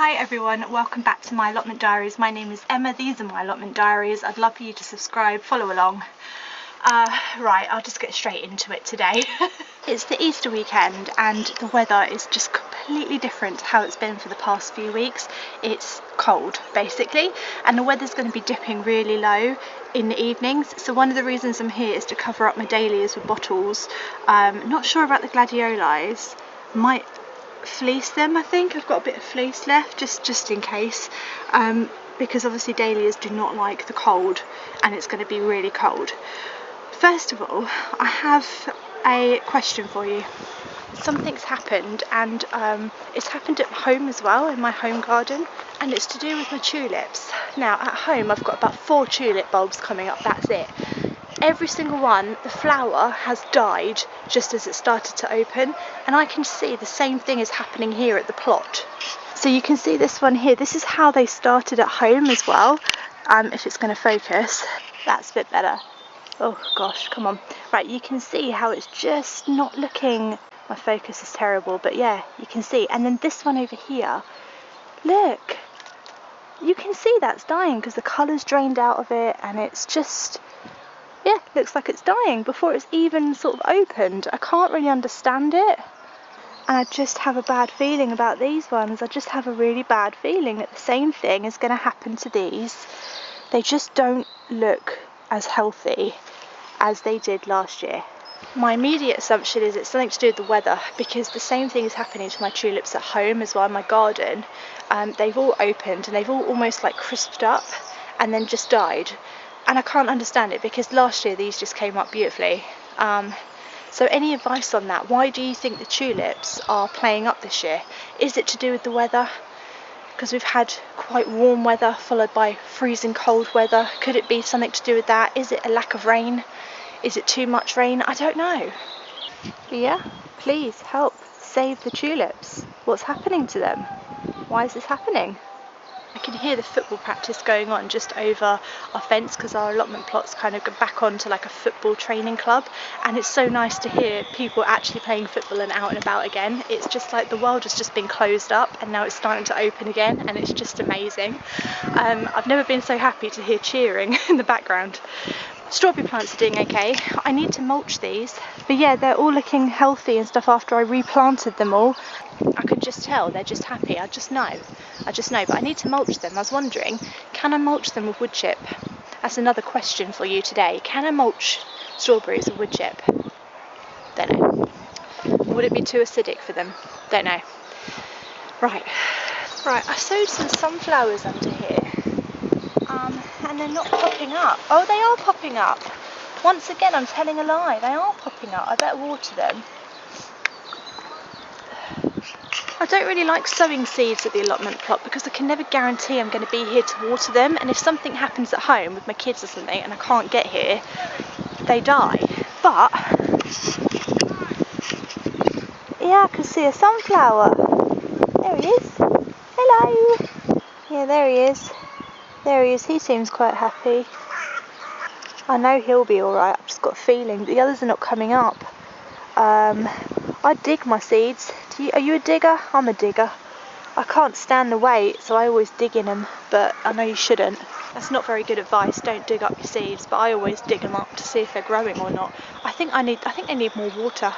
Hi everyone, welcome back to my Allotment Diaries. My name is Emma, these are my Allotment Diaries. I'd love for you to subscribe, follow along. Right, I'll just get straight into it today. It's the Easter weekend and the weather is just completely different to how it's been for the past few weeks. It's cold basically, and the weather's going to be dipping really low in the evenings. So one of the reasons I'm here is to cover up my dahlias with bottles. Not sure about the gladiolis. Might fleece them. I think I've got a bit of fleece left just in case, because obviously dahlias do not like the cold and it's going to be really cold. First of all, I have a question for you. Something's happened, and it's happened at home as well, in my home garden, and it's to do with my tulips. Now at home I've got about 4 tulip bulbs coming up, that's it. Every single one, the flower has died just as it started to open, and I can see the same thing is happening here at the plot. So you can see this one here, this is how they started at home as well. If it's going to focus, that's a bit better. Oh gosh, come on. Right, you can see how it's just not looking, my focus is terrible, but yeah, you can see. And then this one over here, look, you can see that's dying because the colour's drained out of it, and it's just, yeah, looks like it's dying before it's even sort of opened. I can't really understand it, and I just have a bad feeling about these ones. I just have a really bad feeling that the same thing is going to happen to these. They just don't look as healthy as they did last year. My immediate assumption is it's something to do with the weather, because the same thing is happening to my tulips at home as well in my garden. They've all opened and they've all almost like crisped up and then just died. And I can't understand it, because last year these just came up beautifully. So any advice on that? Why do you think the tulips are playing up this year? Is it to do with the weather? Because we've had quite warm weather followed by freezing cold weather. Could it be something to do with that? Is it a lack of rain? Is it too much rain? I don't know. But yeah, please help save the tulips. What's happening to them? Why is this happening? I can hear the football practice going on just over our fence, because our allotment plots kind of go back onto like a football training club, and it's so nice to hear people actually playing football and out and about again. It's just like the world has just been closed up and now it's starting to open again, and it's just amazing. I've never been so happy to hear cheering in the background. Strawberry plants are doing okay. I need to mulch these, but yeah, they're all looking healthy and stuff after I replanted them all. I can just tell they're just happy. I just know, but I need to mulch them. I was wondering, can I mulch them with wood chip? That's another question for you today. Can I mulch strawberries with wood chip? Don't know. Would it be too acidic for them? Don't know. Right, I sowed some sunflowers under here, and they're not popping up. Oh, they are popping up. Once again, I'm telling a lie. They are popping up. I better water them. I don't really like sowing seeds at the allotment plot, because I can never guarantee I'm going to be here to water them, and if something happens at home with my kids or something and I can't get here, they die. But yeah, I can see a sunflower. There he is. Hello. Yeah, there he is. There he is. He seems quite happy. I know he'll be alright. I've just got a feeling, but the others are not coming up. I dig my seeds. Are you a digger? I'm a digger. I can't stand the weight, so I always dig in them, but I know you shouldn't. That's not very good advice. Don't dig up your seeds, but I always dig them up to see if they're growing or not. I think they need more water.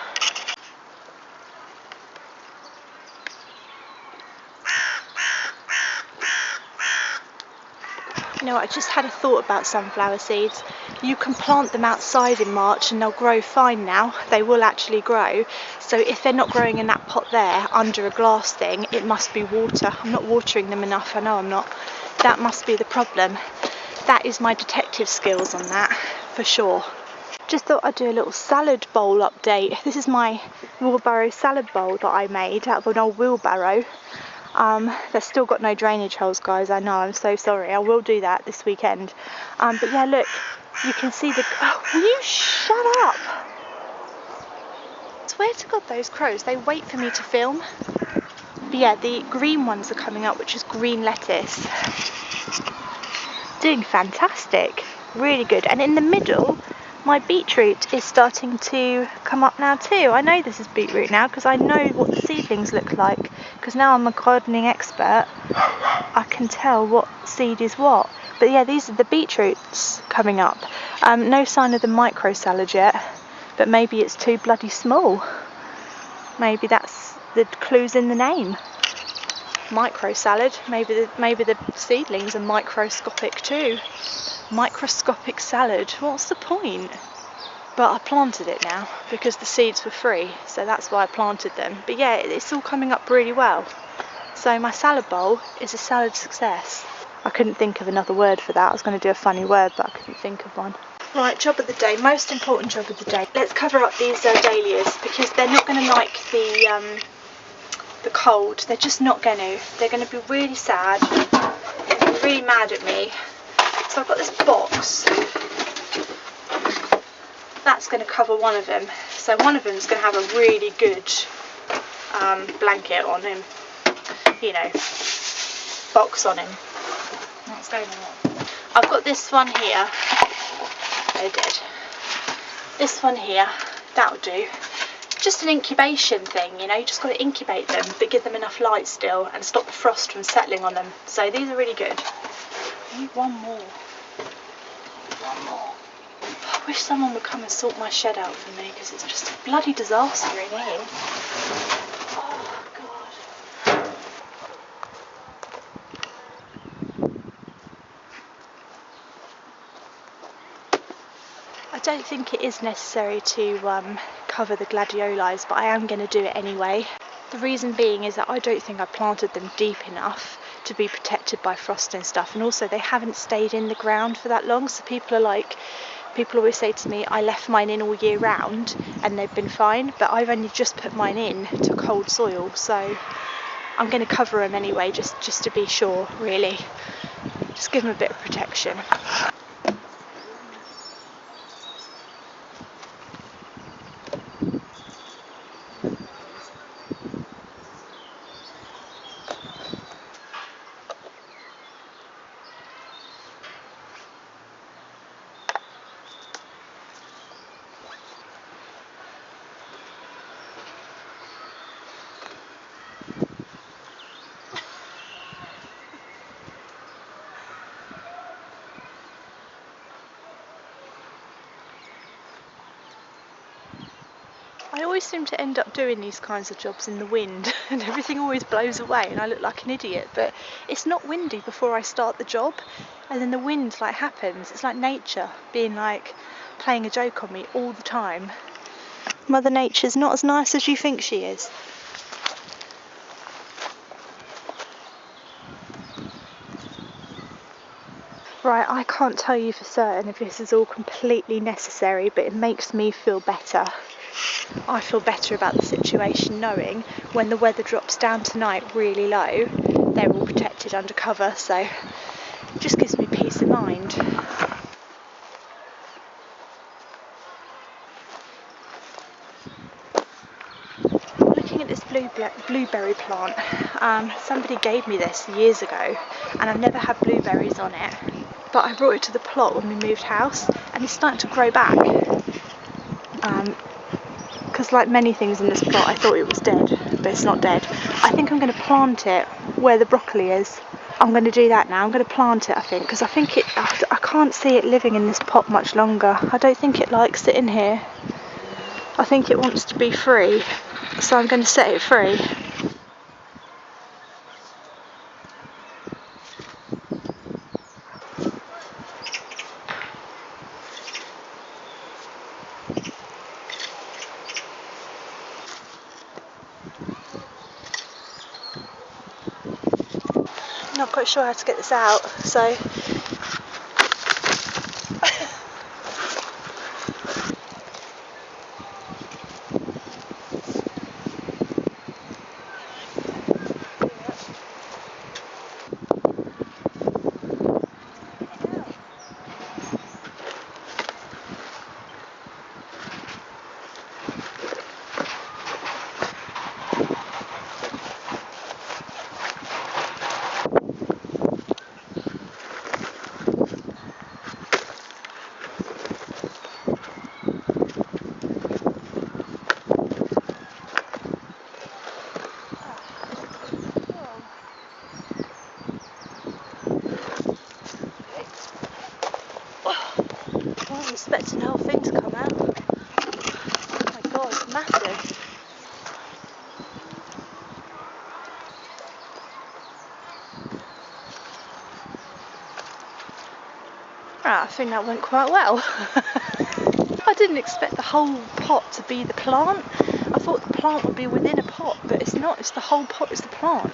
You know what, I just had a thought about sunflower seeds. You can plant them outside in March and they'll grow fine now. They will actually grow. So if they're not growing in that pot there under a glass thing, it must be water. I'm not watering them enough, I know I'm not. That must be the problem. That is my detective skills on that, for sure. Just thought I'd do a little salad bowl update. This is my wheelbarrow salad bowl that I made out of an old wheelbarrow. They've still got no drainage holes, guys, I know, I'm so sorry. I will do that this weekend. But yeah, look, you can see the... Oh, will you shut up? I swear to God, those crows, they wait for me to film. But yeah, the green ones are coming up, which is green lettuce. Doing fantastic, really good. And in the middle, my beetroot is starting to come up now too. I know this is beetroot now because I know what the seedlings look like, because now I'm a gardening expert, I can tell what seed is what. But yeah, these are the beetroots coming up. No sign of the micro salad yet, but maybe it's too bloody small. Maybe that's the clues in the name. Micro salad. Maybe the seedlings are microscopic too. Microscopic salad. What's the point? But I planted it now because the seeds were free, so that's why I planted them. But yeah, it's all coming up really well. So my salad bowl is a salad success. I couldn't think of another word for that. I was going to do a funny word, but I couldn't think of one. Right, job of the day, most important job of the day. Let's cover up these dahlias because they're not going to like the cold. They're just not going to. They're going to be really sad, really mad at me. So I've got this box. That's going to cover one of them. So one of them is going to have a really good blanket on him. You know, box on him. What's going on? I've got this one here. They're dead. This one here, that'll do. Just an incubation thing, you know, you just got to incubate them, but give them enough light still and stop the frost from settling on them. So these are really good. I need one more. One more. I wish someone would come and sort my shed out for me because it's just a bloody disaster in here. Oh, God. I don't think it is necessary to cover the gladiolis, but I am going to do it anyway. The reason being is that I don't think I planted them deep enough to be protected by frost and stuff, and also they haven't stayed in the ground for that long, so people always say to me I left mine in all year round and they've been fine, but I've only just put mine in to cold soil, so I'm going to cover them anyway just to be sure, really. Just give them a bit of protection. I always seem to end up doing these kinds of jobs in the wind and everything always blows away and I look like an idiot, but it's not windy before I start the job and then the wind like happens. It's like nature being like playing a joke on me all the time. Mother Nature's not as nice as you think she is. Right, I can't tell you for certain if this is all completely necessary, but it makes me feel better. I feel better about the situation knowing when the weather drops down tonight really low, they're all protected under cover, so it just gives me peace of mind. Looking at this blueberry plant, somebody gave me this years ago and I've never had blueberries on it, but I brought it to the plot when we moved house and it's starting to grow back. Because like many things in this plot I thought it was dead, but it's not dead. I think I'm going to plant it where the broccoli is. I'm going to do that now. I'm going to plant it, I think, because I can't see it living in this pot much longer. I don't think it likes it in here. I think it wants to be free, so I'm going to set it free. Not quite sure how to get this out, so expecting the whole thing to come out. Oh my god, it's massive. Right, I think that went quite well. I didn't expect the whole pot to be the plant. I thought the plant would be within a pot, but it's not. It's the whole pot is the plant.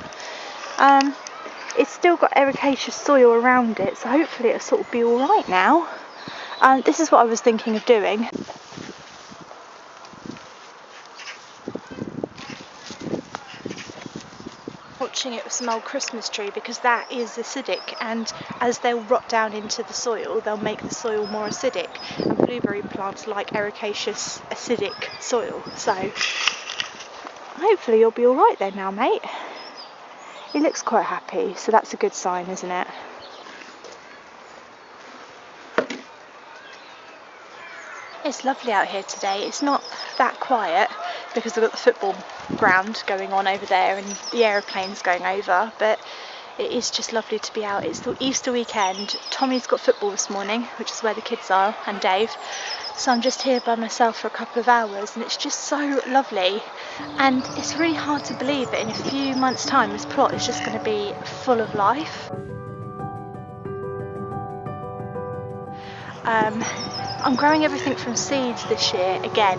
It's still got ericaceous soil around it, so hopefully it'll sort of be alright now. This is what I was thinking of doing. Watching it with some old Christmas tree, because that is acidic, and as they'll rot down into the soil, they'll make the soil more acidic, and blueberry plants like ericaceous acidic soil, so hopefully you'll be alright there now, mate. He looks quite happy, so that's a good sign, isn't it? It's lovely out here today. It's not that quiet because we've got the football ground going on over there and the aeroplanes going over, but it is just lovely to be out. It's the Easter weekend. Tommy's got football this morning, which is where the kids are, and Dave. So I'm just here by myself for a couple of hours, and it's just so lovely. And it's really hard to believe that in a few months' time this plot is just going to be full of life. I'm growing everything from seeds this year again.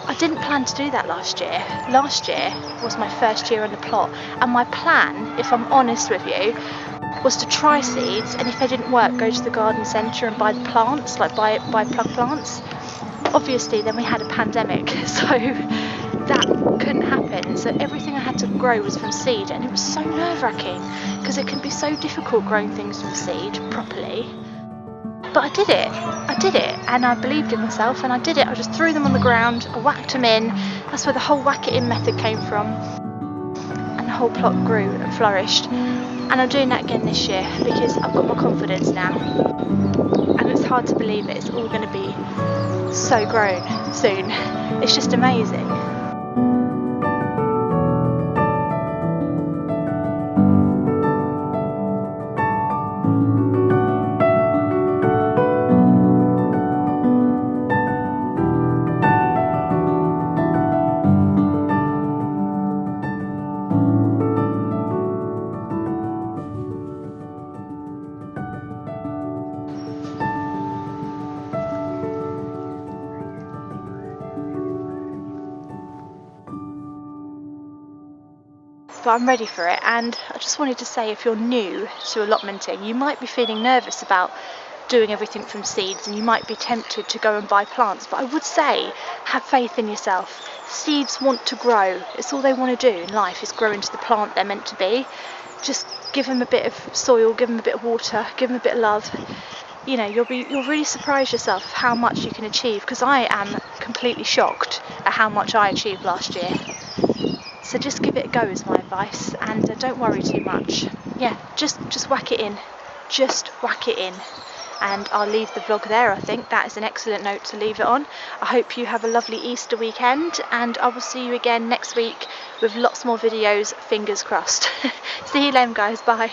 I didn't plan to do that last year. Last year was my first year on the plot, and my plan, if I'm honest with you, was to try seeds, and if they didn't work, go to the garden centre and buy the plants, like buy plug plants. Obviously then we had a pandemic, so that couldn't happen, so everything I had to grow was from seed, and it was so nerve-wracking because it can be so difficult growing things from seed properly. But I did it, and I believed in myself, and I did it. I just threw them on the ground, I whacked them in. That's where the whole whack it in method came from, and the whole plot grew and flourished. And I'm doing that again this year because I've got more confidence now, and it's hard to believe that it's all going to be so grown soon. It's just amazing. But I'm ready for it, and I just wanted to say, if you're new to allotmenting, you might be feeling nervous about doing everything from seeds, and you might be tempted to go and buy plants, but I would say have faith in yourself. Seeds want to grow. It's all they want to do in life, is grow into the plant they're meant to be. Just give them a bit of soil, give them a bit of water, give them a bit of love. You know, you'll really surprise yourself of how much you can achieve, because I am completely shocked at how much I achieved last year. So just give it a go is my advice, and don't worry too much. Yeah, just whack it in. Just whack it in. And I'll leave the vlog there. I think that is an excellent note to leave it on. I hope you have a lovely Easter weekend, and I will see you again next week with lots more videos, fingers crossed. See you then, guys. Bye.